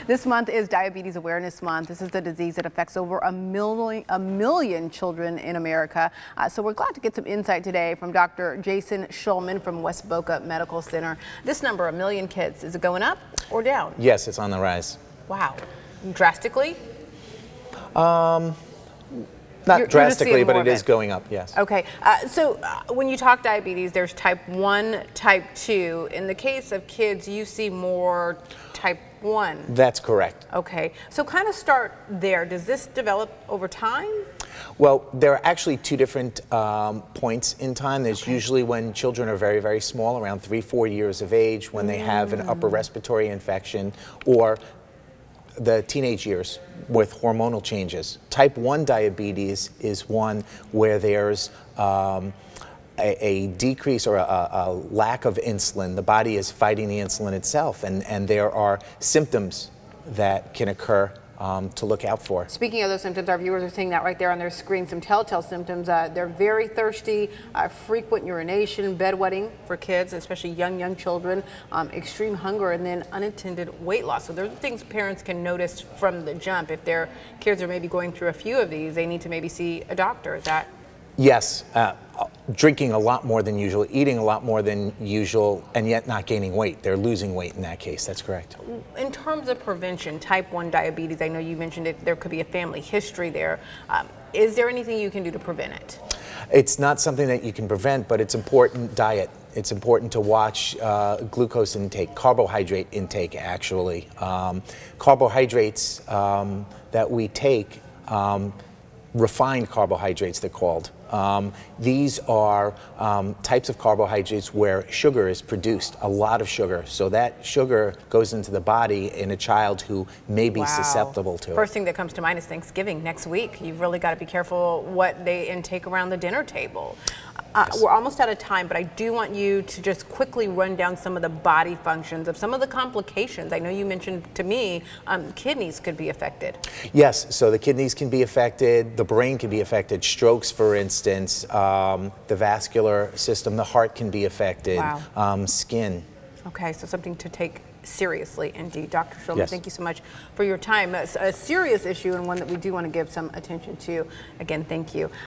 This month is Diabetes Awareness Month. This is the disease that affects over a million children in America. So we're glad to get some insight today from Dr. Jason Schulman from West Boca Medical Center. This number, a million kids, is it going up or down? Yes, it's on the rise. Wow. Drastically? Not drastically, but it is going up, yes. Okay, so when you talk diabetes, there's type 1, type 2. In the case of kids, you see more type 1. That's correct. Okay, so kind of start there. Does this develop over time? Well, there are actually two different points in time. There's usually when children are very, very small, around 3-4 years of age, when they have an upper respiratory infection, or the teenage years with hormonal changes. Type 1 diabetes is one where there's a decrease or a lack of insulin. The body is fighting the insulin itself, and there are symptoms that can occur to look out for. Speaking of those symptoms, our viewers are seeing that right there on their screen, some telltale symptoms. They're very thirsty, frequent urination, bedwetting for kids, especially young children, extreme hunger, and then unattended weight loss. So those are things parents can notice from the jump. If their kids are maybe going through a few of these, they need to maybe see a doctor. Is that? Yes, drinking a lot more than usual, eating a lot more than usual, and yet not gaining weight. They're losing weight in that case, that's correct. In terms of prevention, type 1 diabetes, I know you mentioned it, there could be a family history there. Is there anything you can do to prevent it? It's not something that you can prevent, but it's important diet. It's important to watch glucose intake, carbohydrate intake actually. Carbohydrates that we take, refined carbohydrates they're called. These are types of carbohydrates where sugar is produced, a lot of sugar. So that sugar goes into the body in a child who may be susceptible to it. First thing that comes to mind is Thanksgiving next week. You've really got to be careful what they intake around the dinner table. Yes. We're almost out of time, but I do want you to just quickly run down some of the body functions of some of the complications. I know you mentioned to me kidneys could be affected. Yes, so the kidneys can be affected, the brain can be affected, strokes for instance, the vascular system, the heart can be affected, skin. Okay, so something to take seriously indeed. Dr. Schulman, Yes. Thank you so much for your time. A serious issue and one that we do want to give some attention to. Again, thank you.